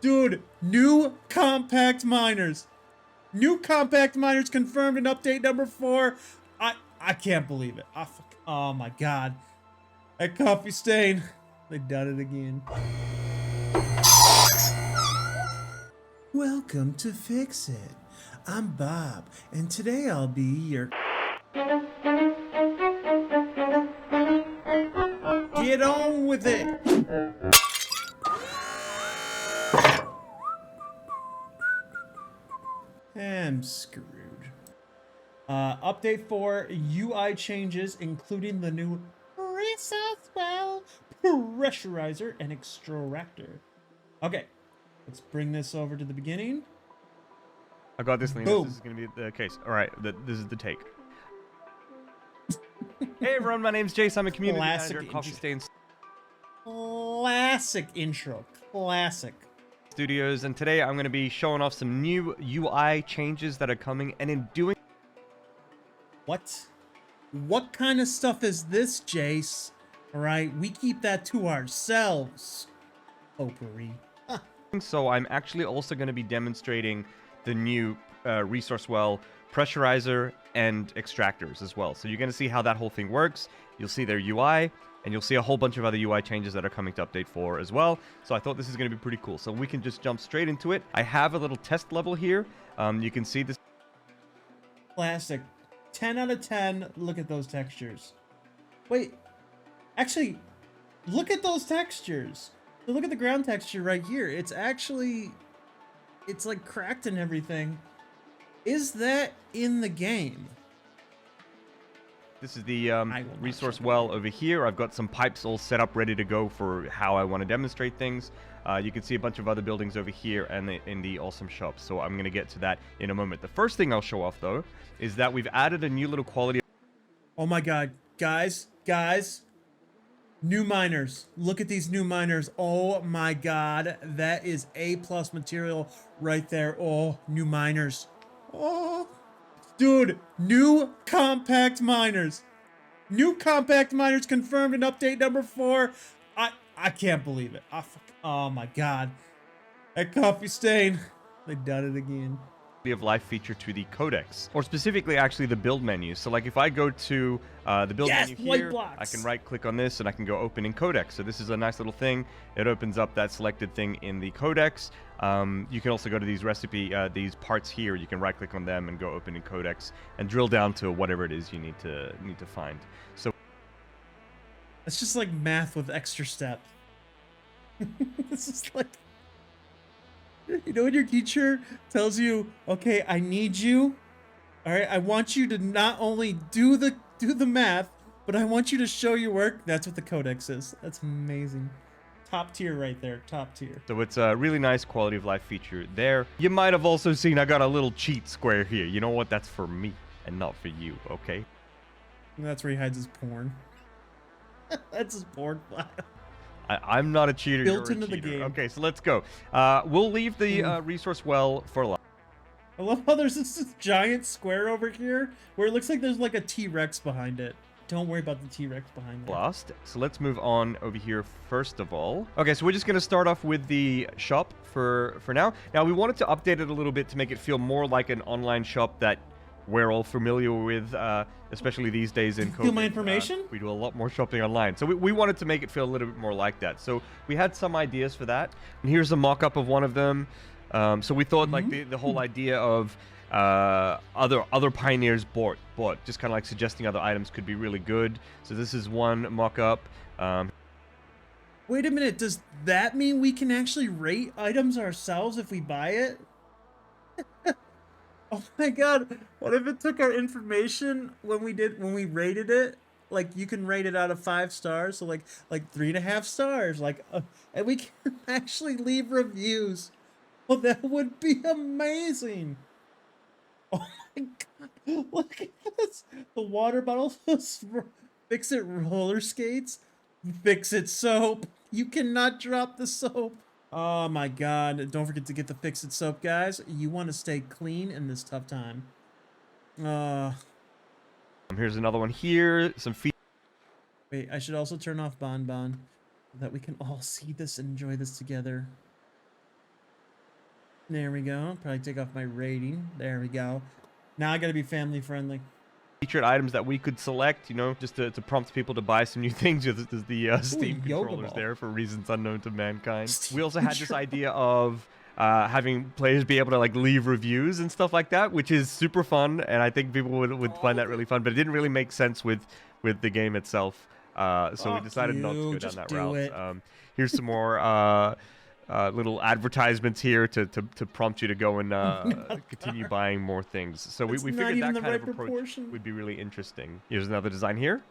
Dude, new compact miners. New compact miners confirmed in update number 4. I can't believe it. Oh my god. That coffee stain. They done it again. Welcome to Fix It. I'm Bob, and today I'll be your... Get on with it! I'm screwed. Update 4, UI changes, including the new resource well, pressurizer, and extractor. Okay, let's bring this over to the beginning. I got this, Linus. Boom. This is going to be the case. All right, this is the take. Hey everyone, my name's Jace. I'm a community manager at Coffee Stains Classic intro. Classic. Studios, and today I'm going to be showing off some new UI changes that are coming, and in doing... What kind of stuff is this, Jace? Alright, we keep that to ourselves. Potpourri. So I'm actually also going to be demonstrating the new resource well, pressurizer, and extractors as well. So you're going to see how that whole thing works. You'll see their UI, and you'll see a whole bunch of other UI changes that are coming to update 4 as well. So I thought this is going to be pretty cool. So we can just jump straight into it. I have a little test level here. You can see this. Classic. 10 out of 10. Look at those textures. Wait. Actually, look at those textures. So look at the ground texture right here. It's actually... It's like cracked and everything. Is that in the game? This is the resource well over here. I've got some pipes all set up ready to go for how I want to demonstrate things. You can see a bunch of other buildings over here and in the awesome shop. So I'm going to get to that in a moment. The first thing I'll show off, though, is that we've added a new little quality. Oh my god. Guys. New miners. Look at these new miners. Oh my god. That is A+ material right there. Oh, new miners. Oh. Dude, new compact miners. New compact miners confirmed in update number 4. I can't believe it. Oh my god. That coffee stain. They done it again. Of life feature to the Codex, or specifically actually the build menu. So like if I go to the build menu here, I can right click on this and I can go open in Codex. So this is a nice little thing. It opens up that selected thing in the Codex. You can also go to these these parts here. You can right click on them and go open in Codex and drill down to whatever it is you need to find. So it's just like math with extra step. This is like, you know when your teacher tells you, okay, I need you, all right, I want you to not only do the math, but I want you to show your work. That's what the Codex is. That's amazing. Top tier right there, top tier. So it's a really nice quality of life feature there. You might have also seen I got a little cheat square here. You know what? That's for me and not for you, okay? That's where he hides his porn. That's his porn file. I'm not a cheater. Built You're into a cheater. the game. Okay, so let's go. We'll leave the resource well for last. I love how there's this giant square over here where it looks like there's like a T-Rex behind it. Don't worry about the T-Rex behind it. So let's move on over here first of all. Okay, so we're just going to start off with the shop for now. Now, we wanted to update it a little bit to make it feel more like an online shop that we're all familiar with, especially these days in COVID. Steal my information? We do a lot more shopping online. So we wanted to make it feel a little bit more like that. So we had some ideas for that. And here's a mock-up of one of them. So we thought like the whole idea of other pioneers bought, just kind of like suggesting other items could be really good. So this is one mock-up. Wait a minute, does that mean we can actually rate items ourselves if we buy it? Oh my god, what if it took our information when we rated it? Like, you can rate it out of 5 stars, so like 3.5 stars, like, and we can actually leave reviews. Well, that would be amazing. Oh my god, look at this. The water bottle, Fix It roller skates, Fix It soap. You cannot drop the soap. Oh my god, don't forget to get the Fix It soap, guys. You want to stay clean in this tough time. Here's another one here. Wait, I should also turn off Bon so that we can all see this and enjoy this together. There we go. Probably take off my rating. There we go. Now I gotta be family friendly. Featured items that we could select, you know, just to prompt people to buy some new things. There's the Steam controllers there for reasons unknown to mankind. We also had this idea of having players be able to like leave reviews and stuff like that, which is super fun, and I think people would find that really fun. But it didn't really make sense with the game itself, so we decided not to go down that route. Here's some more little advertisements here to prompt you to go and continue buying more things. So we figured that kind of approach would be really interesting. Here's another design here.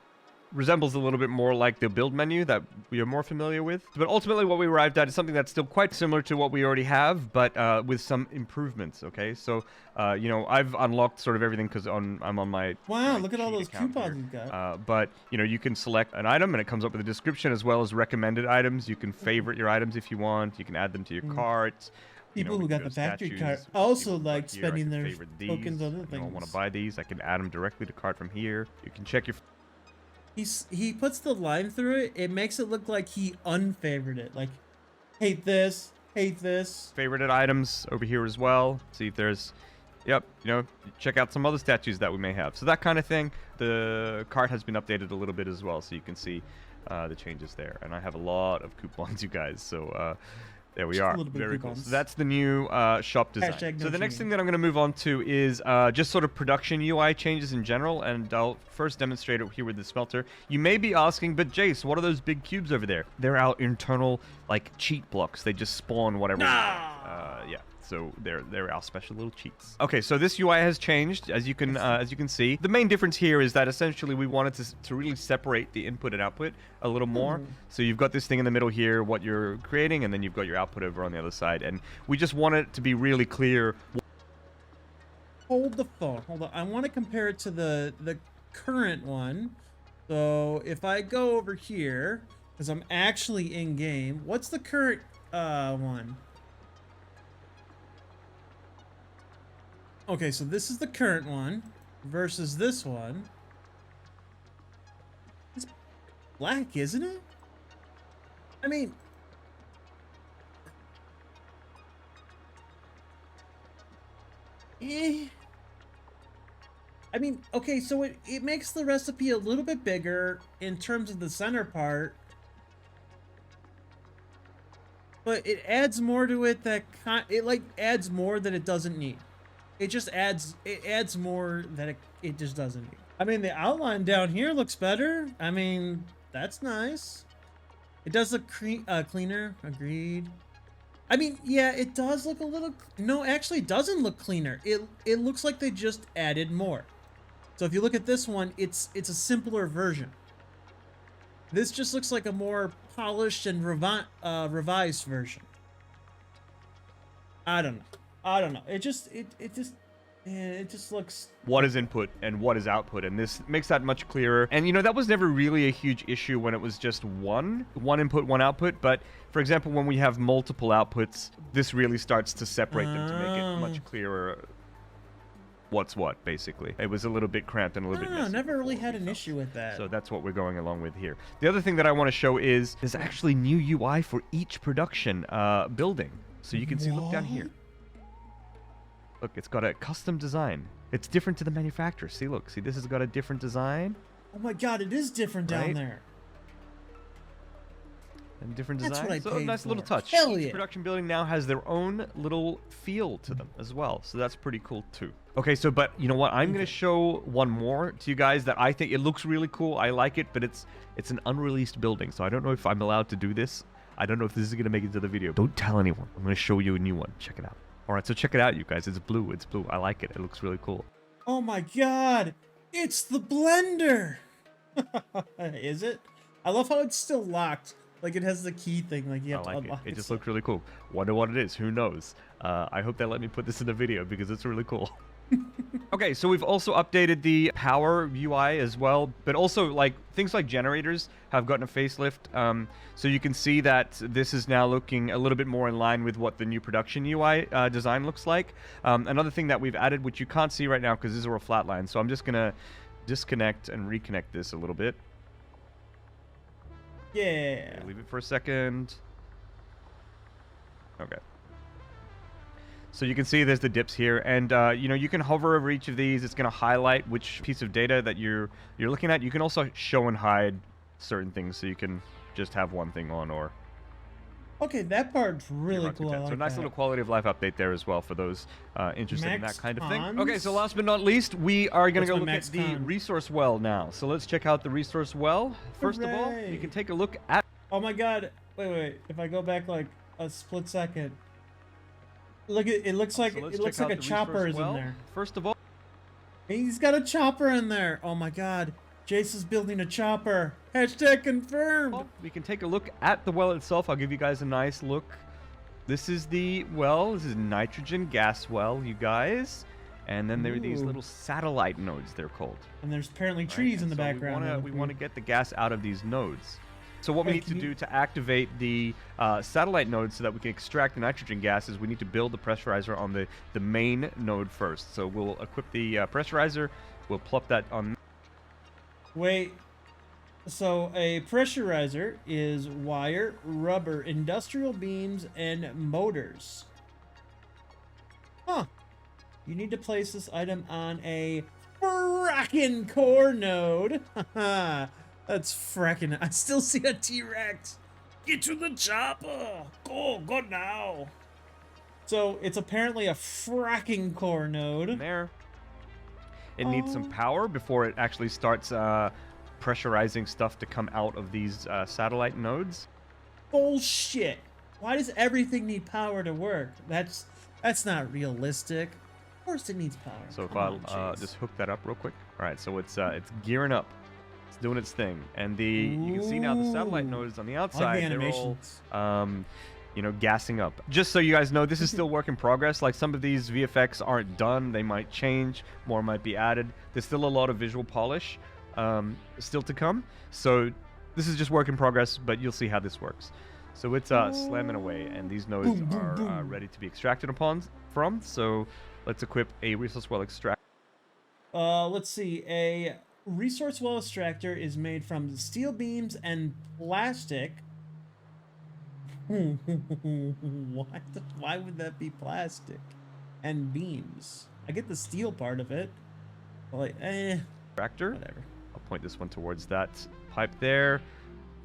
Resembles a little bit more like the build menu that we are more familiar with. But ultimately what we arrived at is something that's still quite similar to what we already have, but with some improvements, okay? So, you know, I've unlocked sort of everything because I'm on my Wow, look at all those coupons you've got. But, you know, you can select an item and it comes up with a description as well as recommended items. You can favorite your items if you want. You can add them to your cart. People who got the factory cart also like spending their tokens on other things. I want to buy these. I can add them directly to cart from here. You can check your... He puts the line through it. It makes it look like he unfavored it. Like, hate this, hate this. Favorited items over here as well. See if there's, yep, you know, check out some other statues that we may have. So that kind of thing. The cart has been updated a little bit as well, so you can see the changes there. And I have a lot of coupons, you guys. So there we are. Very cool. So that's the new shop design. So the next thing that I'm going to move on to is just sort of production UI changes in general, and I'll first demonstrate it here with the smelter. You may be asking, but Jace, what are those big cubes over there? They're our internal, like, cheat blocks. They just spawn whatever. Yeah. So they're our special little cheats. Okay, so this UI has changed, as you can see. The main difference here is that essentially we wanted to really separate the input and output a little more. So you've got this thing in the middle here, what you're creating, and then you've got your output over on the other side. And we just want it to be really clear. Hold the phone. Hold on. I want to compare it to the current one. So if I go over here, because I'm actually in game, what's the current one? Okay, so this is the current one versus this one. It's black, isn't it? I mean, I mean, okay, so it makes the recipe a little bit bigger in terms of the center part, but it adds more to it that it like adds more that it doesn't need. It just adds more that it just doesn't need. I mean, the outline down here looks better. I mean, that's nice. It does look cleaner. Agreed. I mean, yeah, it does look a little... No, actually, it doesn't look cleaner. It looks like they just added more. So if you look at this one, it's a simpler version. This just looks like a more polished and revised version. I don't know. It just looks... What is input and what is output, and this makes that much clearer. And, you know, that was never really a huge issue when it was just one input, one output. But, for example, when we have multiple outputs, this really starts to separate them to make it much clearer what's what, basically. It was a little bit cramped and a little bit messy. Never really had an issue with that. So that's what we're going along with here. The other thing that I want to show is there's actually new UI for each production building. So you can see, look down here. Look, it's got a custom design. It's different to the manufacturer. See, look. See, this has got a different design. Oh my god, it is different down there. And different design. That's what I so paid a nice for. little touch. Hell Each yeah. production building now has their own little feel to them as well. So that's pretty cool too. Okay, so but you know what? I'm going to show one more to you guys that I think it looks really cool. I like it, but it's an unreleased building. So I don't know if I'm allowed to do this. I don't know if this is going to make it to the video. Don't tell anyone. I'm going to show you a new one. Check it out. All right, so check it out, you guys. It's blue. It's blue. I like it. It looks really cool. Oh my god! It's the blender! Is it? I love how it's still locked. Like, it has the key thing. Like, you have to unlock it. It just looks really cool. Wonder what it is. Who knows? I hope they let me put this in the video because it's really cool. Okay, so we've also updated the power UI as well, but also like things like generators have gotten a facelift. So you can see that this is now looking a little bit more in line with what the new production UI design looks like. Another thing that we've added, which you can't see right now because these are all flat lines, so I'm just gonna disconnect and reconnect this a little bit. Yeah. Leave it for a second. Okay. So you can see there's the dips here, and you know, you can hover over each of these. It's going to highlight which piece of data that you're looking at. You can also show and hide certain things, so you can just have one thing on, or okay, that part's really cool. So a nice little quality of life update there as well for those interested in that kind of thing. Okay, so last but not least, we are going to go look at the resource well now. So let's check out the resource well. First of all, you can take a look at... Oh my god. Wait. If I go back like a split second. Look at it. Looks like a chopper is in there. First of all, he's got a chopper in there. Oh my god. Jace is building a chopper. Hashtag confirmed. Well, we can take a look at the well itself. I'll give you guys a nice look. This is the well. This is nitrogen gas well, you guys. And then there are these little satellite nodes, they're called. And there's apparently trees in the background. We want to get the gas out of these nodes. So what we need to do to activate the satellite nodes so that we can extract the nitrogen gas is we need to build the pressurizer on the main node first. So we'll equip the pressurizer. We'll plop that on. Wait. So a pressurizer is wire, rubber, industrial beams, and motors. Huh. You need to place this item on a fracking core node. Haha. That's fracking. I still see a T-Rex. Get to the chopper. Go now. So it's apparently a fracking core node. There. It needs some power before it actually starts pressurizing stuff to come out of these satellite nodes. Bullshit. Why does everything need power to work? That's not realistic. Of course it needs power. So if I'll just hook that up real quick. All right, so it's gearing up. It's doing its thing. And you can see now the satellite nodes on the outside, they're all you know, gassing up. Just so you guys know, this is still work in progress. Like, some of these VFX aren't done. They might change. More might be added. There's still a lot of visual polish still to come. So this is just work in progress, but you'll see how this works. So it's slamming away, and these nodes are ready to be extracted from. So let's equip a resource well extractor. Let's see. A resource well extractor is made from steel beams and plastic. What? Why would that be plastic and beams? I get the steel part of it. Like, Extractor. Whatever. I'll point this one towards that pipe there.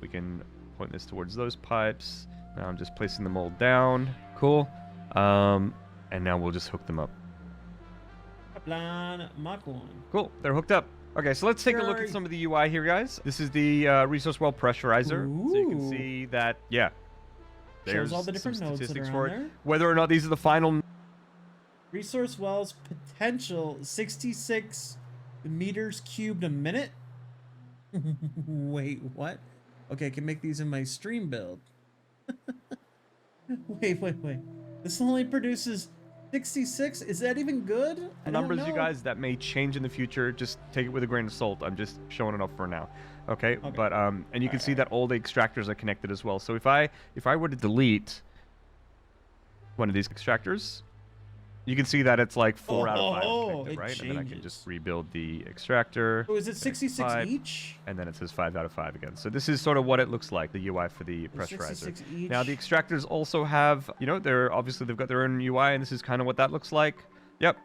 We can point this towards those pipes. Now I'm just placing them all down. Cool. And now we'll just hook them up. Plan Mach 1. Cool. They're hooked up. Okay, so let's take a look at some of the UI here, guys. This is the resource well pressurizer. Ooh. So you can see that, yeah. There's shows all the different nodes that are on there. Whether or not these are the final. Resource wells potential 66 meters cubed a minute. Wait, what? Okay, I can make these in my stream build. Wait. This only produces 66? Is that even good? Numbers, you guys, that may change in the future. Just take it with a grain of salt. I'm just showing it off for now. Okay. But and you can see that all the extractors are connected as well. So if I were to delete one of these extractors, you can see that it's like 4 out of 5 connected, right? And then I can just rebuild the extractor. So is it 66 each? And then it says 5 out of 5 again. So this is sort of what it looks like, the UI for the pressurizer. Now the extractors also have, you know, they've got their own UI, and this is kind of what that looks like. Yep.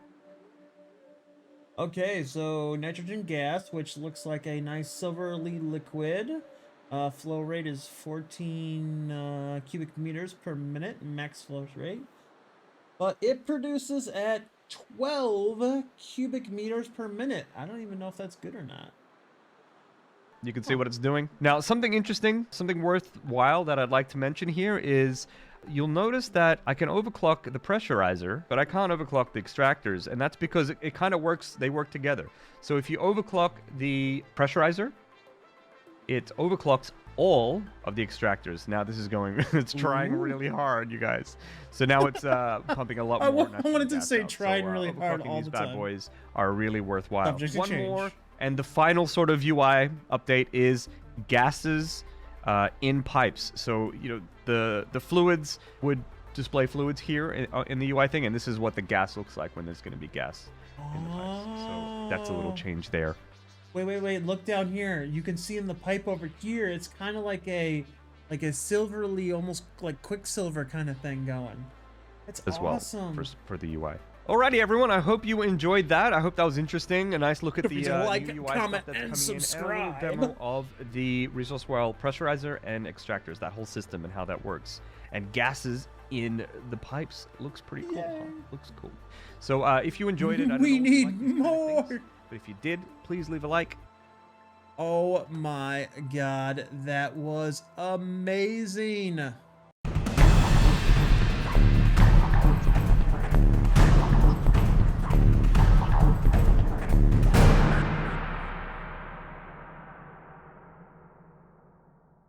Okay, so nitrogen gas, which looks like a nice silvery liquid. Flow rate is 14 cubic meters per minute, max flow rate. But it produces at 12 cubic meters per minute. I don't even know if that's good or not. You can see what it's doing. Now, something interesting, something worthwhile that I'd like to mention here is you'll notice that I can overclock the pressurizer, but I can't overclock the extractors, and that's because it kind of works, they work together. So if you overclock the pressurizer, it overclocks all of the extractors. Now this is going, it's trying really hard, you guys. So now it's pumping a lot more. I wanted to say trying really hard all the time. These bad boys are really worthwhile. One more, and the final sort of UI update is gases in pipes. So, you know, the fluids would display fluids here in the UI thing, and this is what the gas looks like when there's going to be gas in the pipes. So that's a little change there. Wait, look down here. You can see in the pipe over here, it's kind of like a silverly, almost like Quicksilver kind of thing going. That's as awesome. well for the UI. Alrighty, everyone. I hope you enjoyed that. I hope that was interesting. A nice look at the like, new UI comment, stuff that's and coming subscribe. in, and a little demo of the resource well pressurizer and extractors, that whole system and how that works. And gases in the pipes looks pretty cool. Huh? Looks cool. So if you enjoyed it, I don't we know if you need like these more. kind of things, but if you did, please leave a like. Oh my God, that was amazing.